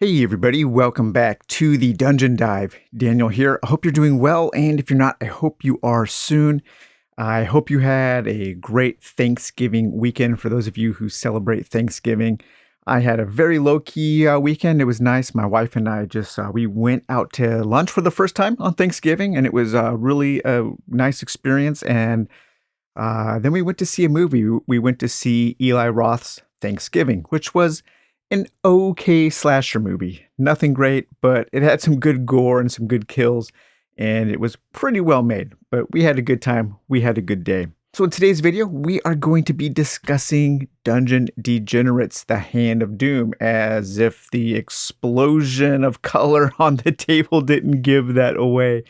Hey everybody, welcome back to the Dungeon Dive. Daniel here. I hope you're doing well, and if you're not, I hope you are soon. I hope you had a great Thanksgiving weekend for those of you who celebrate Thanksgiving. I had a very low-key weekend. It was nice. My wife and I just we went out to lunch for the first time on Thanksgiving, and it was really a nice experience. And then we went to see a movie. We went to see Eli Roth's Thanksgiving, which was an okay slasher movie. Nothing great, but it had some good gore and some good kills, and it was pretty well made. But we had a good time. We had a good day. So in today's video, we are going to be discussing Dungeon Degenerates, the Hand of Doom, as if the explosion of color on the table didn't give that away.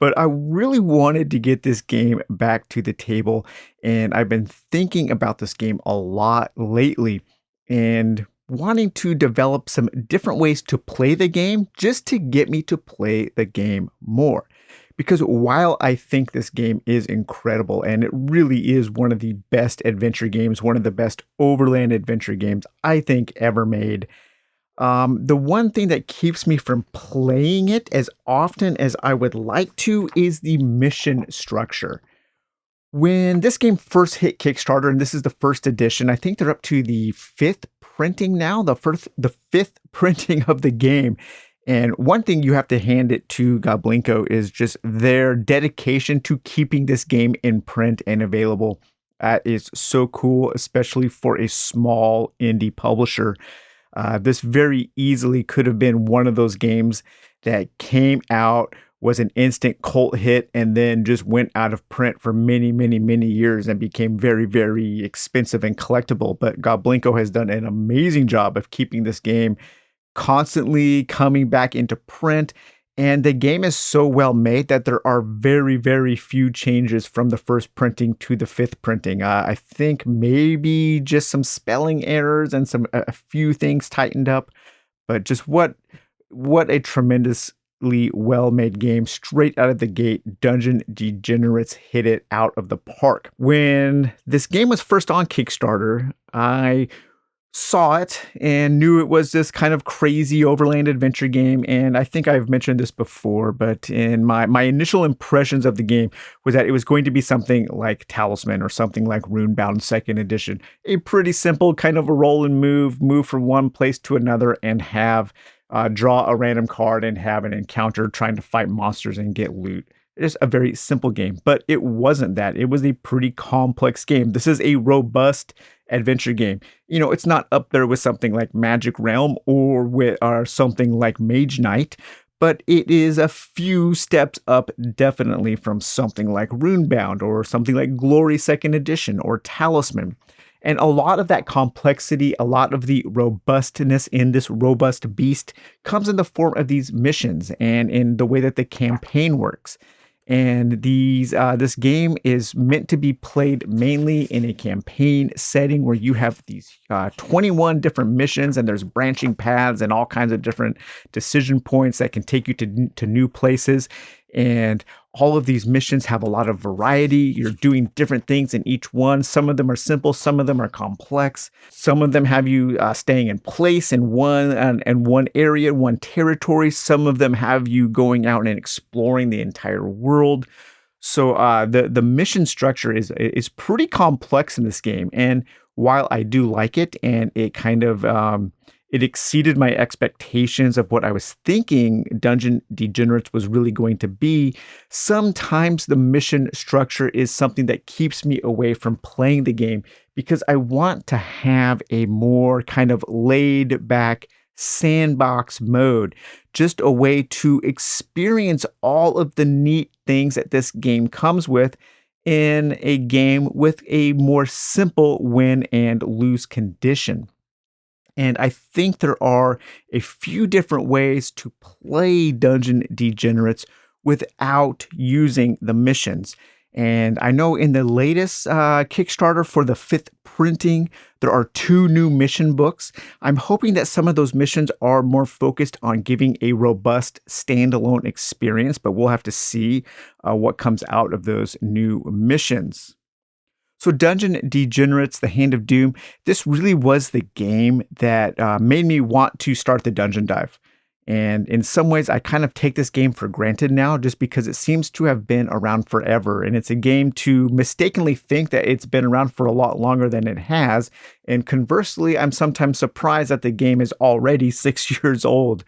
But I really wanted to get this game back to the table, and I've been thinking about this game a lot lately and wanting to develop some different ways to play the game just to get me to play the game more. Because while I think this game is incredible and it really is one of the best adventure games, one of the best overland adventure games I think ever made, the one thing that keeps me from playing it as often as I would like to is the mission structure. When this game first hit Kickstarter, and this is the first edition, I think they're up to the fifth printing now, the fifth printing of the game. And one thing you have to hand it to Goblinko is just their dedication to keeping this game in print and available. That is so cool, especially for a small indie publisher. This very easily could have been one of those games that came out, was an instant cult hit, and then just went out of print for many, many, many years and became very, very expensive and collectible. But Goblinko has done an amazing job of keeping this game constantly coming back into print. And the game is so well made that there are very, very few changes from the first printing to the fifth printing. I think maybe just some spelling errors and a few things tightened up, but just what a tremendously well-made game straight out of the gate. Dungeon Degenerates hit it out of the park. When this game was first on Kickstarter, I saw it and knew it was this kind of crazy overland adventure game. And I think I've mentioned this before, but in my initial impressions of the game was that it was going to be something like Talisman or something like Runebound 2nd Edition. A pretty simple kind of a roll and move from one place to another and have draw a random card and have an encounter trying to fight monsters and get loot. It's a very simple game, but it wasn't that. It was a pretty complex game. This is a robust adventure game. You know, it's not up there with something like Magic Realm or something like Mage Knight, but it is a few steps up definitely from something like Runebound or something like Glory 2nd Edition or Talisman. And a lot of that complexity, a lot of the robustness in this robust beast comes in the form of these missions and in the way that the campaign works. And this game is meant to be played mainly in a campaign setting where you have these 21 different missions and there's branching paths and all kinds of different decision points that can take you to new places. And all of these missions have a lot of variety. You're doing different things in each one. Some of them are simple. Some of them are complex. Some of them have you staying in place in one area, one territory. Some of them have you going out and exploring the entire world. So the mission structure is pretty complex in this game. And while I do like it, and it kind of it exceeded my expectations of what I was thinking Dungeon Degenerates was really going to be, sometimes the mission structure is something that keeps me away from playing the game because I want to have a more kind of laid back sandbox mode, just a way to experience all of the neat things that this game comes with in a game with a more simple win and lose condition. And I think there are a few different ways to play Dungeon Degenerates without using the missions. And I know in the latest Kickstarter for the fifth printing, there are 2 new mission books. I'm hoping that some of those missions are more focused on giving a robust standalone experience, but we'll have to see what comes out of those new missions. So Dungeon Degenerates, The Hand of Doom, this really was the game that made me want to start the dungeon dive. And in some ways, I kind of take this game for granted now just because it seems to have been around forever. And it's a game to mistakenly think that it's been around for a lot longer than it has. And conversely, I'm sometimes surprised that the game is already 6 years old.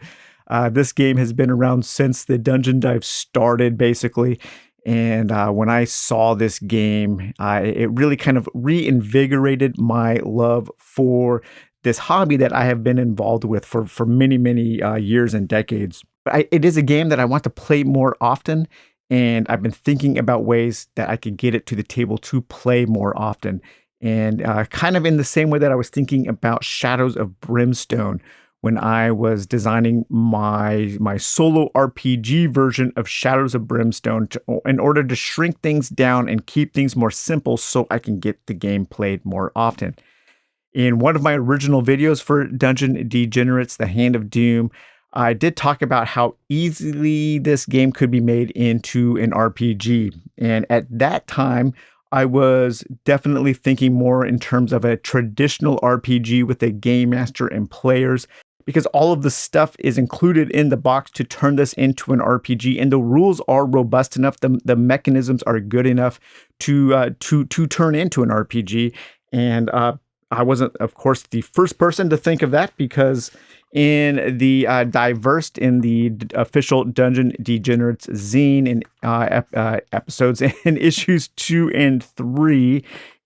This game has been around since the dungeon dive started, basically. And when I saw this game, it really kind of reinvigorated my love for this hobby that I have been involved with for many, many years and decades. But it is a game that I want to play more often. And I've been thinking about ways that I could get it to the table to play more often. And kind of in the same way that I was thinking about Shadows of Brimstone when I was designing my solo RPG version of Shadows of Brimstone in order to shrink things down and keep things more simple so I can get the game played more often. In one of my original videos for Dungeon Degenerates, The Hand of Doom, I did talk about how easily this game could be made into an RPG. And at that time, I was definitely thinking more in terms of a traditional RPG with a game master and players, because all of the stuff is included in the box to turn this into an RPG, and the rules are robust enough, the mechanisms are good enough to turn into an RPG. And I wasn't, of course, the first person to think of that, because in the Diversed, in the official Dungeon Degenerates zine, in episodes in issues 2 and 3,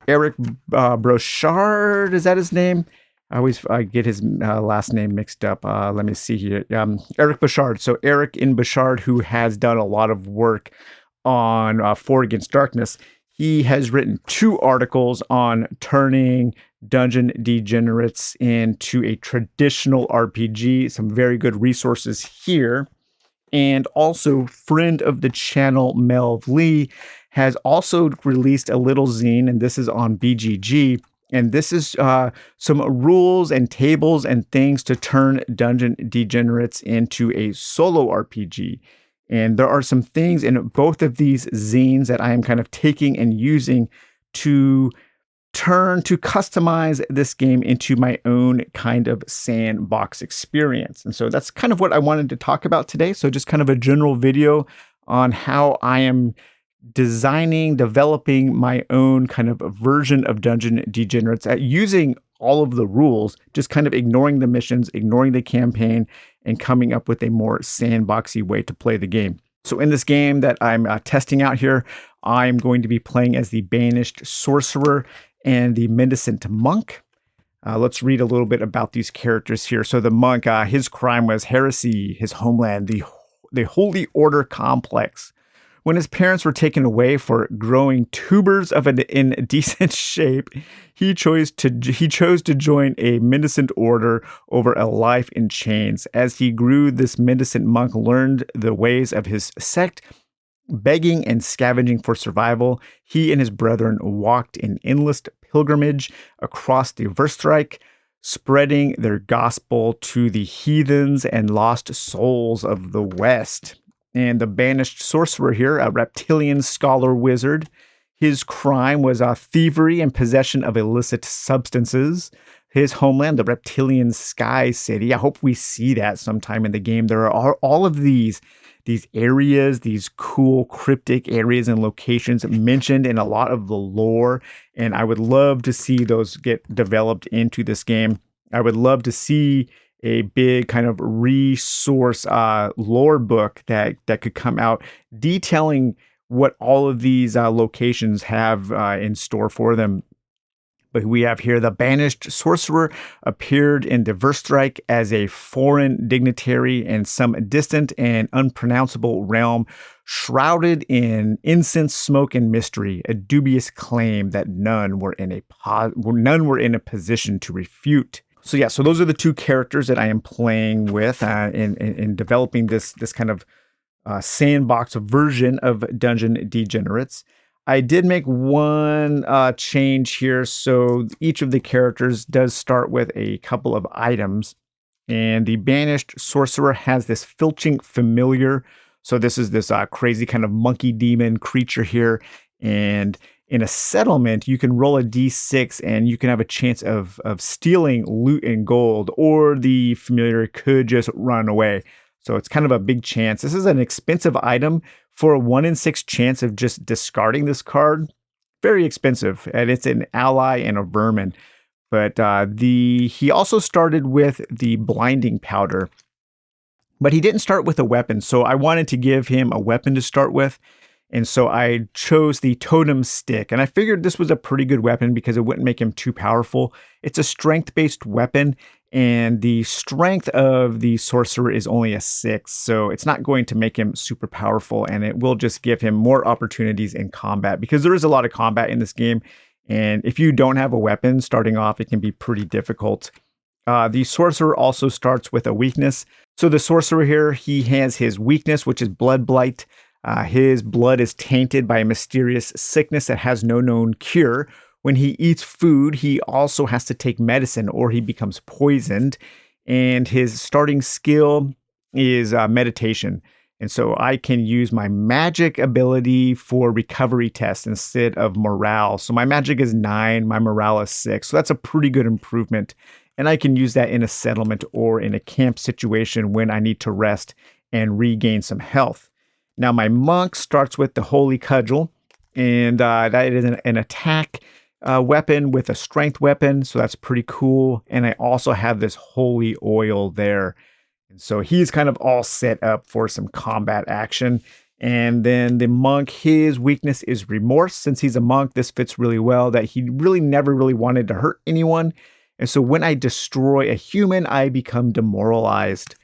Eric Brochard, is that his name? I always get his last name mixed up. Let me see here. Eric Bouchard. So Eric in Bouchard, who has done a lot of work on For Against Darkness, he has written 2 articles on turning Dungeon Degenerates into a traditional RPG. Some very good resources here. And also, friend of the channel, Melv Lee, has also released a little zine, and this is on BGG. And this is some rules and tables and things to turn Dungeon Degenerates into a solo RPG. And there are some things in both of these zines that I am kind of taking and using to customize this game into my own kind of sandbox experience. And so that's kind of what I wanted to talk about today. So just kind of a general video on how I am developing my own kind of version of Dungeon Degenerates at using all of the rules, just kind of ignoring the missions, ignoring the campaign, and coming up with a more sandboxy way to play the game. So in this game that I'm testing out here, I'm going to be playing as the Banished Sorcerer and the Mendicant Monk. Let's read a little bit about these characters here. So the monk, his crime was heresy, his homeland, the Holy Order complex. When his parents were taken away for growing tubers of an indecent shape, he chose to join a mendicant order over a life in chains. As he grew, this mendicant monk learned the ways of his sect. Begging and scavenging for survival, he and his brethren walked in endless pilgrimage across the Verstreich, spreading their gospel to the heathens and lost souls of the West. And the Banished Sorcerer here, a reptilian scholar wizard. His crime was thievery and possession of illicit substances. His homeland, the reptilian Sky City. I hope we see that sometime in the game. There are all of these areas, these cool cryptic areas and locations mentioned in a lot of the lore. And I would love to see those get developed into this game. I would love to see a big kind of resource lore book that could come out detailing what all of these locations have in store for them. But we have here the Banished Sorcerer appeared in the Verstreich as a foreign dignitary in some distant and unpronounceable realm, shrouded in incense, smoke, and mystery, a dubious claim that none were in a position to refute. So those are the 2 characters that I am playing with in developing this kind of sandbox version of Dungeon Degenerates. I did make one change here. So each of the characters does start with a couple of items. And the Banished Sorcerer has this filching familiar. So this is this crazy kind of monkey demon creature here. And In a settlement, you can roll a d6 and you can have a chance of stealing loot and gold, or the familiar could just run away. So it's kind of a big chance. This is an expensive item for a 1 in 6 chance of just discarding this card. Very expensive, and it's an ally and a vermin. But he also started with the blinding powder, but he didn't start with a weapon. So I wanted to give him a weapon to start with. And so I chose the totem stick, and I figured this was a pretty good weapon because it wouldn't make him too powerful. It's a strength-based weapon, and the strength of the sorcerer is only a 6, so it's not going to make him super powerful, and it will just give him more opportunities in combat because there is a lot of combat in this game. And if you don't have a weapon starting off, it can be pretty difficult. The sorcerer also starts with a weakness. So the sorcerer here, he has his weakness, which is blood blight. His blood is tainted by a mysterious sickness that has no known cure. When he eats food, he also has to take medicine or he becomes poisoned. And his starting skill is meditation. And so I can use my magic ability for recovery tests instead of morale. So my magic is 9, my morale is 6. So that's a pretty good improvement. And I can use that in a settlement or in a camp situation when I need to rest and regain some health. Now, my monk starts with the Holy Cudgel, and that is an attack weapon with a strength weapon, so that's pretty cool. And I also have this Holy Oil there. And so he's kind of all set up for some combat action. And then the monk, his weakness is remorse. Since he's a monk, this fits really well, that he really never really wanted to hurt anyone. And so when I destroy a human, I become demoralized.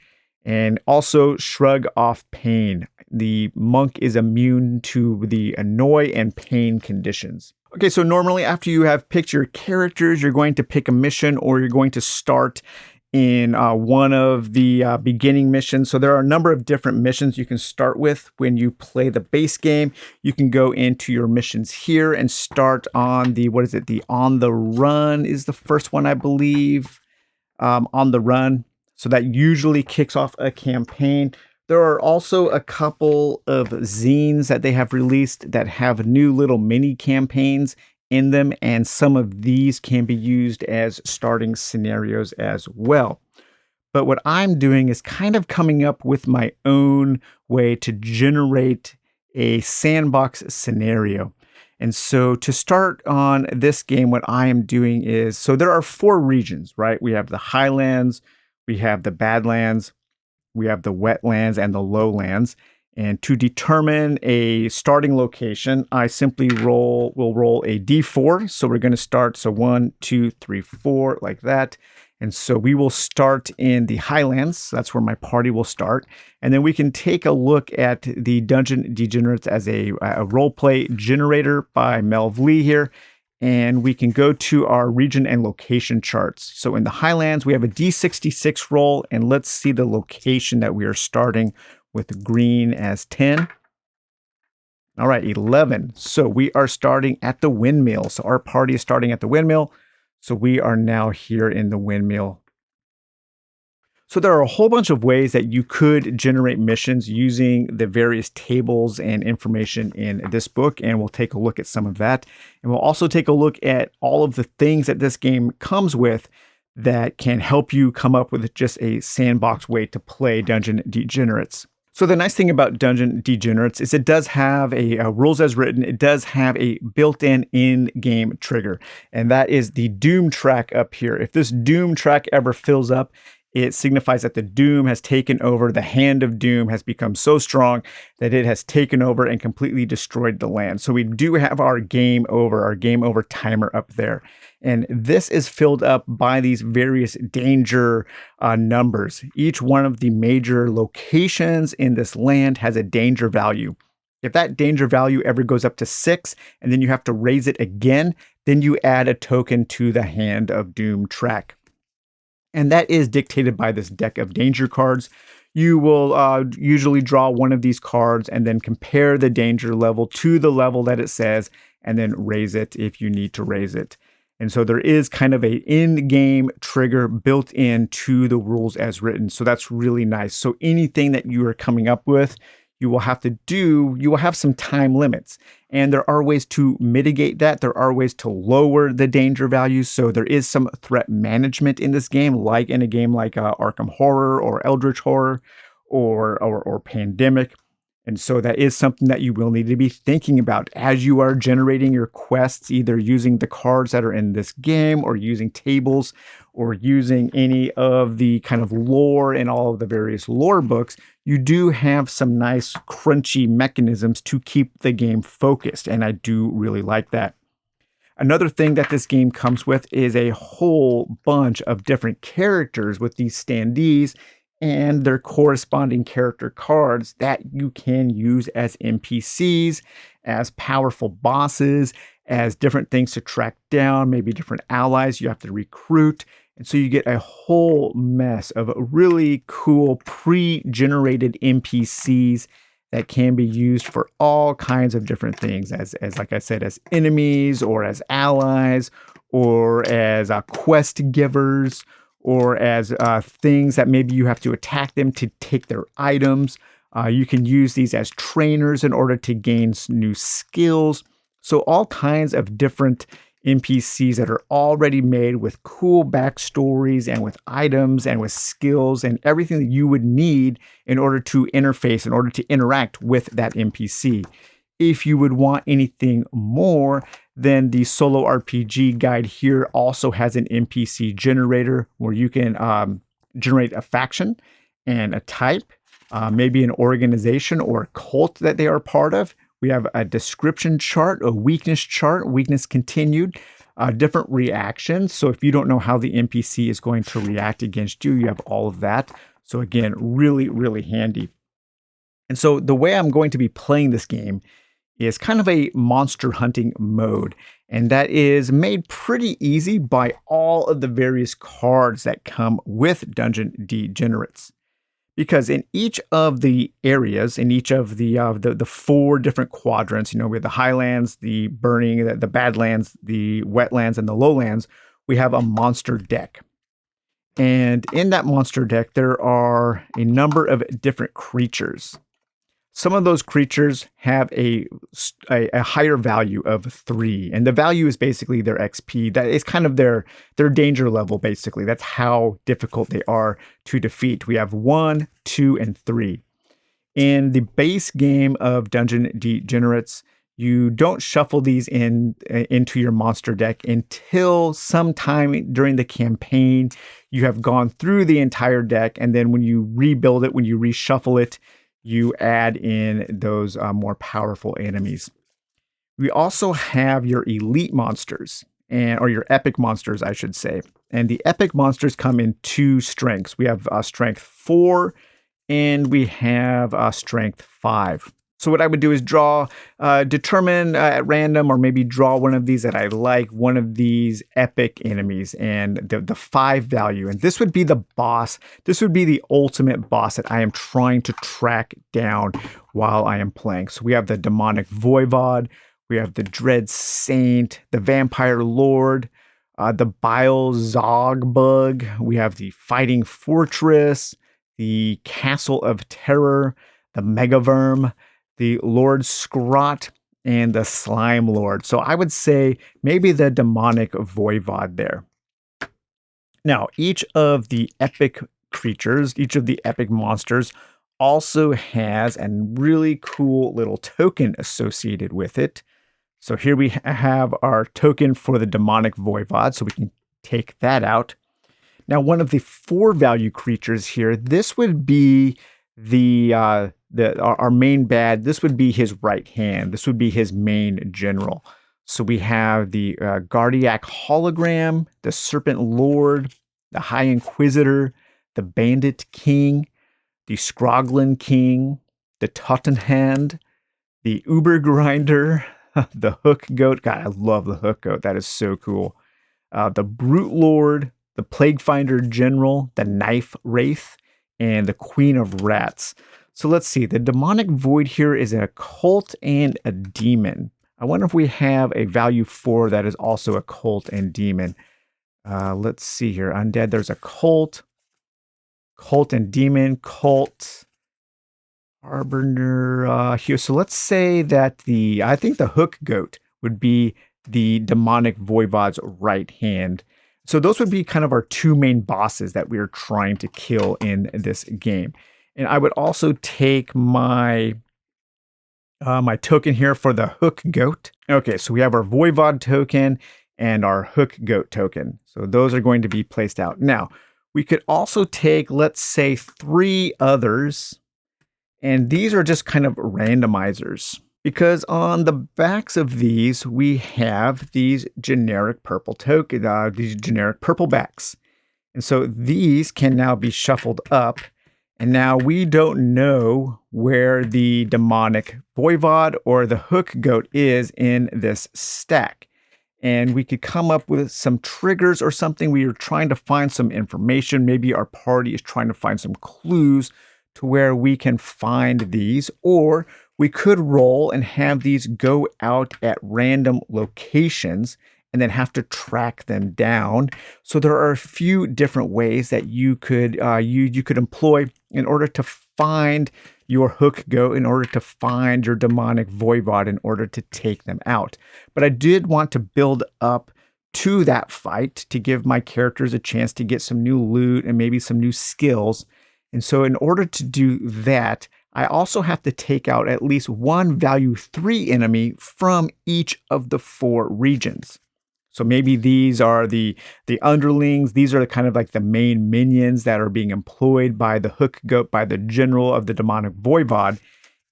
And also shrug off pain. The monk is immune to the annoy and pain conditions. Okay, so normally after you have picked your characters, you're going to pick a mission or you're going to start in one of the beginning missions. So there are a number of different missions you can start with when you play the base game. You can go into your missions here and start on the, the On the Run is the first one, I believe. On the Run. So that usually kicks off a campaign. There are also a couple of zines that they have released that have new little mini campaigns in them, and some of these can be used as starting scenarios as well. But what I'm doing is kind of coming up with my own way to generate a sandbox scenario. And so to start on this game, what I am doing is, so there are 4 regions, right? We have the highlands, we have the badlands, we have the wetlands and the lowlands. And to determine a starting location, I simply will roll a d4. So we're going to start, so 1, 2, 3, 4, like that. And so we will start in the highlands. That's where my party will start. And then we can take a look at the Dungeon Degenerates as a roleplay generator by Melv Lee here. And we can go to our region and location charts. So in the highlands, we have a D66 roll, and let's see the location that we are starting with green as 10. All right, 11. So we are starting at the windmill. So our party is starting at the windmill. So we are now here in the windmill. So there are a whole bunch of ways that you could generate missions using the various tables and information in this book, and we'll take a look at some of that. And we'll also take a look at all of the things that this game comes with that can help you come up with just a sandbox way to play Dungeon Degenerates. So the nice thing about Dungeon Degenerates is it does have a rules as written. It does have a built-in in-game trigger, and that is the Doom track up here. If this Doom track ever fills up, it signifies that the Doom has taken over. The hand of Doom has become so strong that it has taken over and completely destroyed the land. So we do have our game over timer up there. And this is filled up by these various danger numbers. Each one of the major locations in this land has a danger value. If that danger value ever goes up to 6, and then you have to raise it again, then you add a token to the Hand of Doom track. And that is dictated by this deck of danger cards. You will usually draw one of these cards and then compare the danger level to the level that it says, and then raise it if you need to raise it. And so there is kind of an in-game trigger built into the rules as written. So that's really nice. So anything that you are coming up with, you will have some time limits. And there are ways to mitigate that. There are ways to lower the danger values. So there is some threat management in this game, like in a game like Arkham Horror or Eldritch Horror or Pandemic. And so that is something that you will need to be thinking about as you are generating your quests, either using the cards that are in this game or using tables or using any of the kind of lore in all of the various lore books. You do have some nice crunchy mechanisms to keep the game focused, and I do really like that. Another thing that this game comes with is a whole bunch of different characters with these standees and their corresponding character cards that you can use as NPCs, as powerful bosses, as different things to track down, maybe different allies you have to recruit. And so you get a whole mess of really cool pre-generated NPCs that can be used for all kinds of different things, as like I said, as enemies or as allies or as quest givers or as things that maybe you have to attack them to take their items. You can use these as trainers in order to gain new skills. So all kinds of different NPCs that are already made with cool backstories and with items and with skills and everything that you would need in order to interface, in order to interact with that NPC. If you would want anything more, then the solo RPG guide here also has an NPC generator where you can generate a faction and a type, maybe an organization or a cult that they are part of. We have a description chart, a weakness chart, weakness continued, different reactions. So if you don't know how the NPC is going to react against you, you have all of that. So again, really, really handy. And so the way I'm going to be playing this game is kind of a monster hunting mode. And that is made pretty easy by all of the various cards that come with Dungeon Degenerates. Because in each of the areas, in each of the four different quadrants, we have the highlands, the burning, the badlands, the wetlands, and the lowlands, we have a monster deck. And in that monster deck, there are a number of different creatures. Some of those creatures have a higher value of 3, and the value is basically their XP. That is kind of their danger level, basically. That's how difficult they are to defeat. We have 1, 2, and 3. In the base game of Dungeon Degenerates, you don't shuffle these into your monster deck until sometime during the campaign. You have gone through the entire deck, and then when you rebuild it, when you reshuffle it, you add in those more powerful enemies. We also have your elite monsters, or your epic monsters, I should say. And the epic monsters come in 2 strengths. We have strength 4 and we have strength 5. So what I would do is determine at random, or maybe draw one of these that I like, one of these epic enemies, and the 5 value. And this would be the boss. This would be the ultimate boss that I am trying to track down while I am playing. So we have the demonic voivod, we have the dread saint, the vampire lord, the bile zogbug, we have the fighting fortress, the castle of terror, the megaverm, the Lord Scrot, and the Slime Lord. So I would say maybe the demonic voivod there. Now, each of the epic creatures, each of the epic monsters also has a really cool little token associated with it. So here we have our token for the demonic voivod, so we can take that out. Now, one of the 4 value creatures here, this would be our main bad. This would be his right hand. This would be his main general. So we have the Guardiac hologram, the Serpent Lord, the High Inquisitor, the Bandit King, the Scroglin King, the Tottenhand, the Uber Grinder, the Hook Goat. God, I love the Hook Goat. That is so cool. The Brute Lord, the Plague Finder General, the Knife Wraith, and the Queen of Rats. So let's see. The demonic void here is a cult and a demon. I wonder if we have a value 4 that is also a cult and demon. Let's see here. Undead, there's a cult and demon. Cult. Harbinger here. So let's say that I think the hook goat would be the demonic voivod's right hand. So those would be kind of our two main bosses that we are trying to kill in this game. And I would also take my my token here for the hook goat. Okay, so we have our voivod token and our hook goat token. So those are going to be placed out. Now, we could also take, let's say, 3 others, and these are just kind of randomizers. Because on the backs of these, we have these generic purple token, these generic purple backs. And so these can now be shuffled up. And now we don't know where the demonic voivod or the hook goat is in this stack. And we could come up with some triggers or something. We are trying to find some information. Maybe our party is trying to find some clues to where we can find these. Or we could roll and have these go out at random locations and then have to track them down. So there are a few different ways that you could you could employ in order to find your hook goat, in order to find your demonic voivod, in order to take them out. But I did want to build up to that fight to give my characters a chance to get some new loot and maybe some new skills. And so in order to do that, I also have to take out at least one value 3 enemy from each of the 4 regions. So maybe these are the underlings. These are kind of like the main minions that are being employed by the hook goat, by the general of the demonic voivod.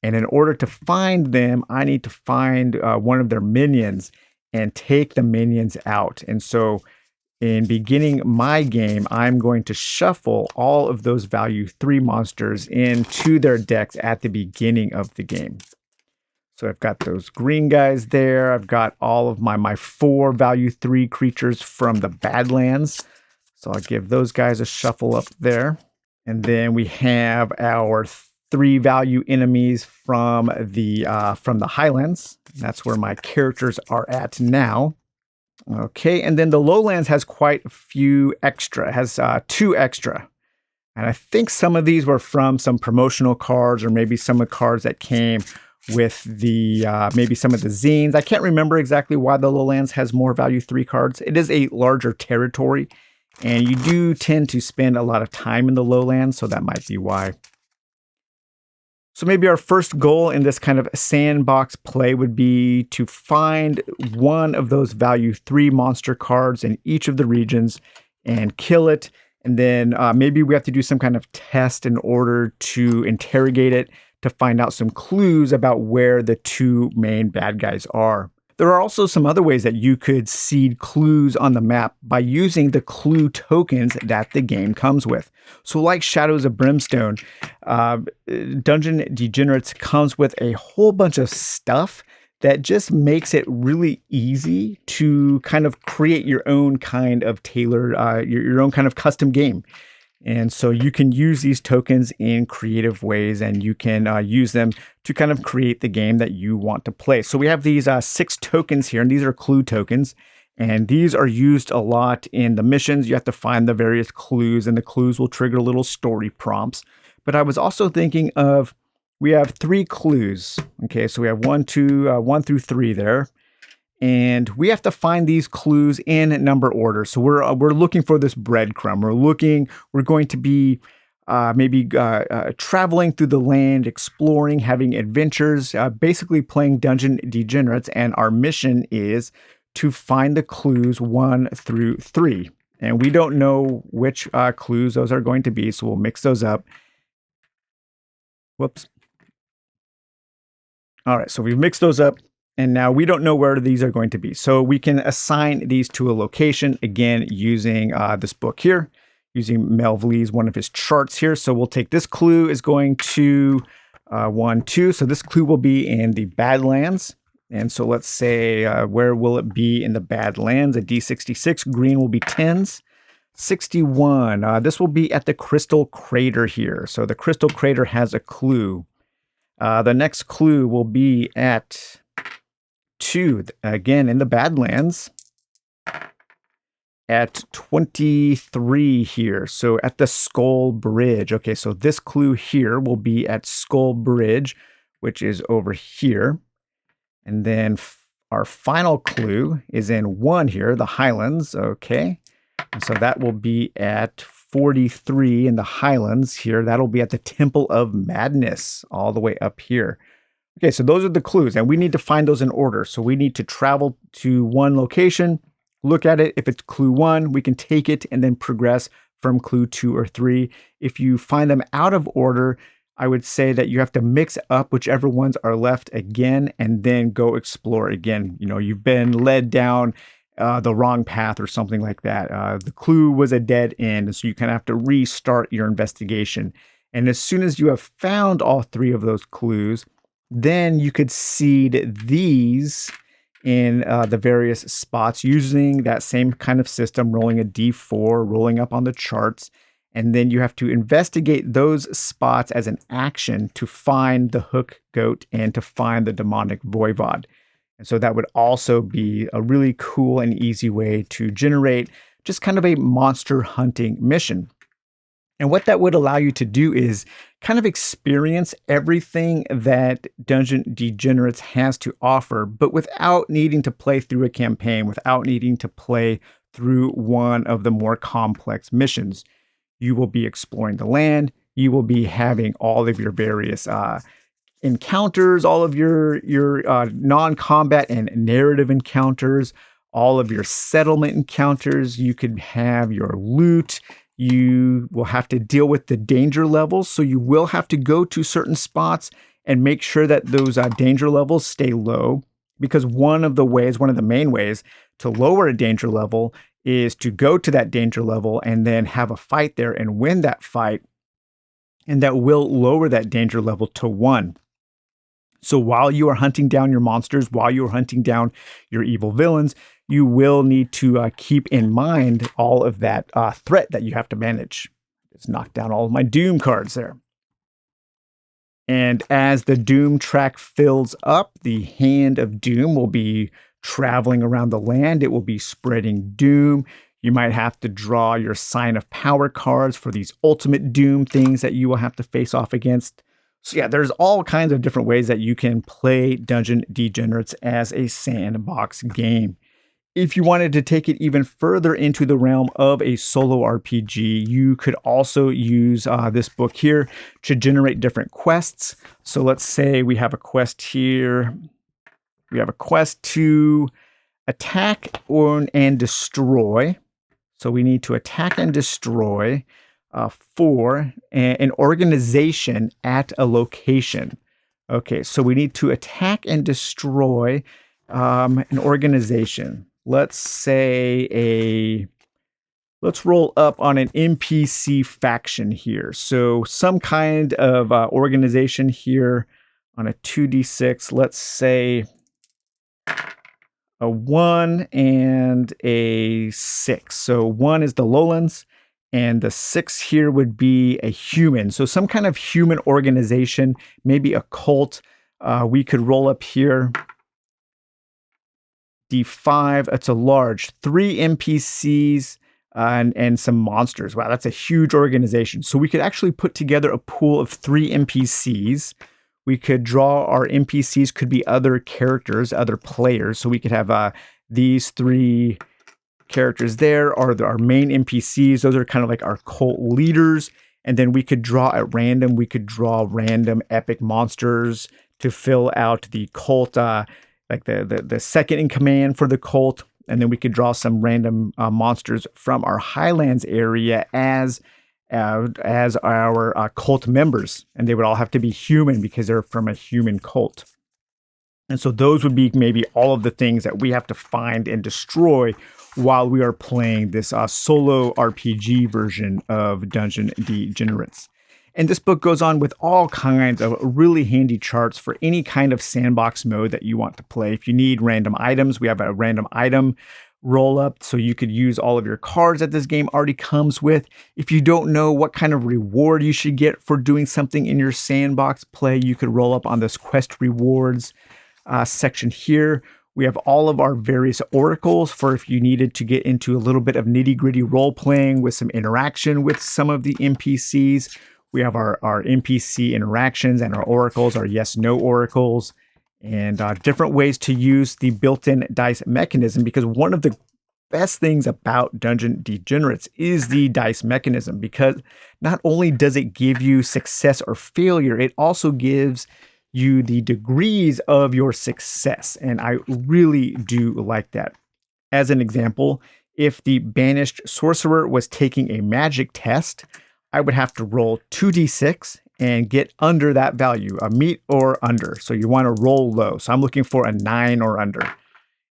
And in order to find them, I need to find one of their minions and take the minions out. And so in beginning my game, I'm going to shuffle all of those value 3 monsters into their decks at the beginning of the game. So I've got those green guys there. I've got all of my 4 value 3 creatures from the Badlands. So I'll give those guys a shuffle up there. And then we have our 3 value enemies from the Highlands. That's where my characters are at now. Okay, and then the Lowlands has quite a few extra. It has 2 extra. And I think some of these were from some promotional cards or maybe some of the cards that came with the maybe some of the zines. I can't remember exactly why the Lowlands has more value 3 cards. It is a larger territory, and you do tend to spend a lot of time in the Lowlands, so that might be why. So maybe our first goal in this kind of sandbox play would be to find one of those value 3 monster cards in each of the regions and kill it. And then maybe we have to do some kind of test in order to interrogate it to find out some clues about where the 2 main bad guys are. There are also some other ways that you could seed clues on the map by using the clue tokens that the game comes with. So like Shadows of Brimstone, Dungeon Degenerates comes with a whole bunch of stuff that just makes it really easy to kind of create your own kind of tailored, your own kind of custom game. And so you can use these tokens in creative ways, and you can use them to kind of create the game that you want to play. So we have these 6 tokens here, and these are clue tokens. And these are used a lot in the missions. You have to find the various clues, and the clues will trigger little story prompts. But I was also thinking of, we have 3 clues. Okay, so we have 1 through 3 there. And we have to find these clues in number order. So we're looking for this breadcrumb. We're going to be maybe traveling through the land, exploring, having adventures, basically playing Dungeon Degenerates. And our mission is to find the clues 1 through 3. And we don't know which clues those are going to be, so we'll mix those up. Whoops. All right, so we've mixed those up. And now we don't know where these are going to be. So we can assign these to a location, again, using this book here, using Melvley's one of his charts here. So we'll take this clue is going to 1, 2. So this clue will be in the Badlands. And so let's say, where will it be in the Badlands? A D66, green will be 10s. 61, this will be at the Crystal Crater here. So the Crystal Crater has a clue. The next clue will be at 2, again in the Badlands. at 23 here. So at the Skull Bridge. Okay, so this clue here will be at Skull Bridge, which is over here. And then our final clue is in 1 here, the Highlands. Okay, and so that will be at 43 in the Highlands here. That'll be at the Temple of Madness, all the way up here. Okay, so those are the clues, and we need to find those in order. So we need to travel to one location, look at it. If it's clue 1, we can take it and then progress from clue 2 or 3. If you find them out of order, I would say that you have to mix up whichever ones are left again and then go explore again. You know, you've been led down the wrong path or something like that. The clue was a dead end, so you kind of have to restart your investigation. And as soon as you have found all 3 of those clues, then you could seed these in the various spots using that same kind of system, rolling a d4, rolling up on the charts. And then you have to investigate those spots as an action to find the hook goat and to find the demonic voivod. And so that would also be a really cool and easy way to generate just kind of a monster hunting mission. And what that would allow you to do is kind of experience everything that Dungeon Degenerates has to offer, but without needing to play through a campaign, without needing to play through one of the more complex missions. You will be exploring the land. You will be having all of your various encounters, all of your non-combat and narrative encounters, all of your settlement encounters. You could have your loot. You will have to deal with the danger levels. So you will have to go to certain spots and make sure that those danger levels stay low. Because one of the main ways to lower a danger level is to go to that danger level and then have a fight there and win that fight. And that will lower that danger level to 1. So while you are hunting down your monsters, while you are hunting down your evil villains, you will need to keep in mind all of that threat that you have to manage. Just knock down all of my Doom cards there. And as the Doom track fills up, the Hand of Doom will be traveling around the land. It will be spreading doom. You might have to draw your Sign of Power cards for these ultimate doom things that you will have to face off against. So yeah, there's all kinds of different ways that you can play Dungeon Degenerates as a sandbox game. If you wanted to take it even further into the realm of a solo RPG, you could also use this book here to generate different quests. So let's say we have a quest here. We have a quest to attack and destroy. So we need to attack and destroy for an organization at a location. Okay, so we need to attack and destroy an organization. Let's roll up on an NPC faction here. So some kind of organization here on a 2d6. Let's say a 1 and a 6. So 1 is the lowlands, and the 6 here would be a human. So some kind of human organization, maybe a cult. We could roll up here. D5, it's a large 3 NPCs and some monsters. Wow, that's a huge organization. So we could actually put together a pool of 3 NPCs. We could draw our NPCs, could be other characters, other players. So we could have these 3 characters there are our main NPCs. Those are kind of like our cult leaders. And then we could draw at random. We could draw random epic monsters to fill out the cult, like the second in command for the cult. And then we could draw some random monsters from our Highlands area as our cult members. And they would all have to be human because they're from a human cult. And so those would be maybe all of the things that we have to find and destroy while we are playing this solo RPG version of Dungeon Degenerates. And this book goes on with all kinds of really handy charts for any kind of sandbox mode that you want to play. If you need random items, we have a random item roll up, so you could use all of your cards that this game already comes with. If you don't know what kind of reward you should get for doing something in your sandbox play, you could roll up on this quest rewards section here. We have all of our various oracles for if you needed to get into a little bit of nitty-gritty role-playing with some interaction with some of the NPCs. We have our NPC interactions and our oracles, our yes-no oracles, and different ways to use the built-in dice mechanism, because one of the best things about Dungeon Degenerates is the dice mechanism, because not only does it give you success or failure, it also gives you the degrees of your success. And I really do like that. As an example, if the banished sorcerer was taking a magic test, I would have to roll 2d6 and get under that value, a meet or under. So you want to roll low. So I'm looking for a 9 or under.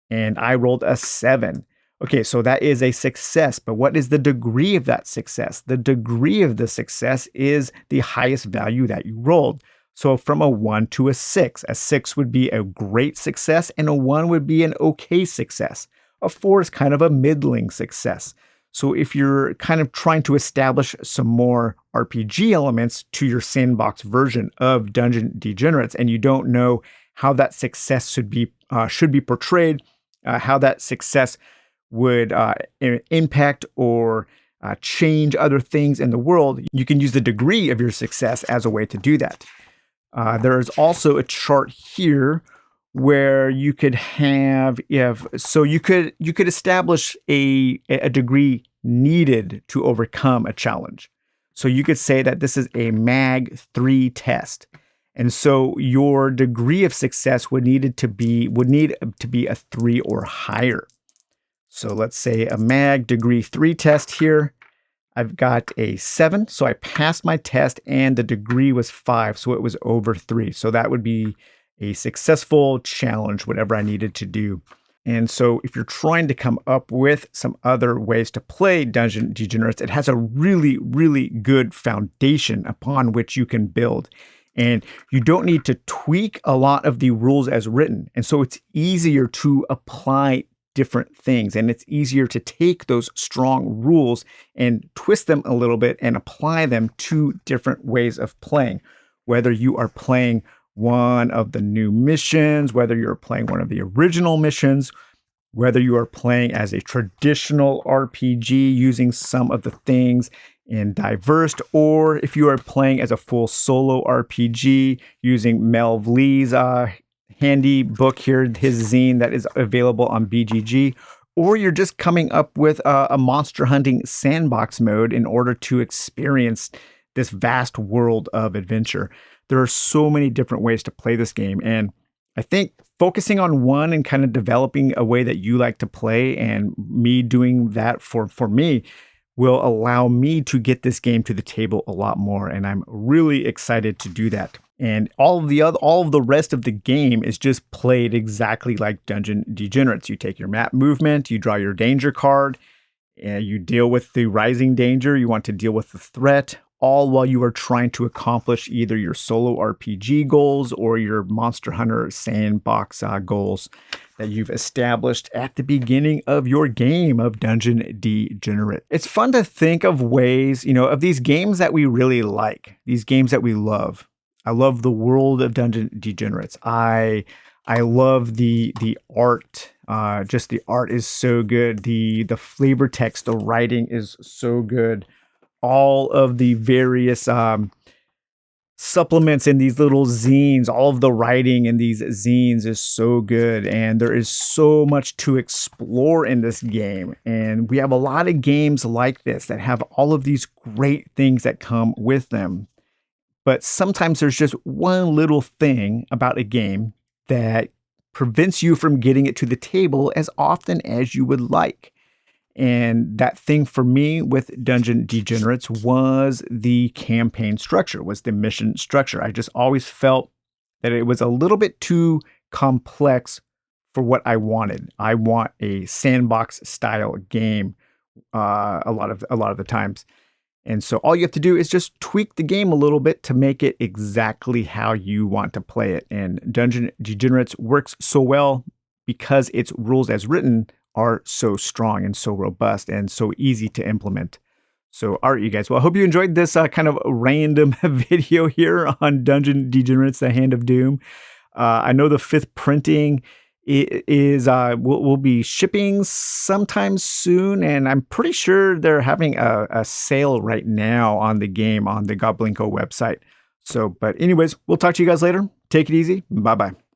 And I rolled a 7. Okay, so that is a success, but what is the degree of that success? The degree of the success is the highest value that you rolled. So from a 1 to a 6 would be a great success, and a 1 would be an okay success. A 4 is kind of a middling success. So if you're kind of trying to establish some more RPG elements to your sandbox version of Dungeon Degenerates, and you don't know how that success should be portrayed, how that success would impact or change other things in the world, you can use the degree of your success as a way to do that. There is also a chart here where you could so you could establish a degree needed to overcome a challenge. So you could say that this is a MAG 3 test. And so your degree of success would need to be a 3 or higher. So let's say a MAG degree 3 test here. I've got a 7, so I passed my test and the degree was 5, so it was over 3. So that would be a successful challenge, whatever I needed to do. And so if you're trying to come up with some other ways to play Dungeon Degenerates, it has a really, really good foundation upon which you can build. And you don't need to tweak a lot of the rules as written. And so it's easier to apply different things, and it's easier to take those strong rules and twist them a little bit and apply them to different ways of playing. Whether you are playing one of the new missions, whether you're playing one of the original missions, whether you are playing as a traditional RPG using some of the things in Diversed, or if you are playing as a full solo RPG using Mel Lee's handy book here, his zine that is available on BGG, or you're just coming up with a monster hunting sandbox mode in order to experience this vast world of adventure. There are so many different ways to play this game, and I think focusing on one and kind of developing a way that you like to play, and me doing that for me, will allow me to get this game to the table a lot more, and I'm really excited to do that. And all of the rest of the game is just played exactly like Dungeon Degenerates. You take your map movement, you draw your danger card, and you deal with the rising danger. You want to deal with the threat, all while you are trying to accomplish either your solo RPG goals or your Monster Hunter sandbox goals that you've established at the beginning of your game of Dungeon Degenerate. It's fun to think of ways, of these games that we really like, these games that we love. I love the world of Dungeon Degenerates. I love the art. Just the art is so good. The flavor text, the writing is so good. All of the various supplements in these little zines, all of the writing in these zines is so good. And there is so much to explore in this game. And we have a lot of games like this that have all of these great things that come with them. But sometimes there's just one little thing about a game that prevents you from getting it to the table as often as you would like. And that thing for me with Dungeon Degenerates was the campaign structure, was the mission structure. I just always felt that it was a little bit too complex for what I wanted. I want a sandbox style game a lot of the times. And so all you have to do is just tweak the game a little bit to make it exactly how you want to play it. And Dungeon Degenerates works so well because its rules as written are so strong and so robust and so easy to implement. So, all right, you guys. Well, I hope you enjoyed this kind of random video here on Dungeon Degenerates, The Hand of Doom. I know the 5th printing It is will be shipping sometime soon, and I'm pretty sure they're having a sale right now on the game on the Goblinko website. So, but anyways, we'll talk to you guys later. Take it easy. Bye bye.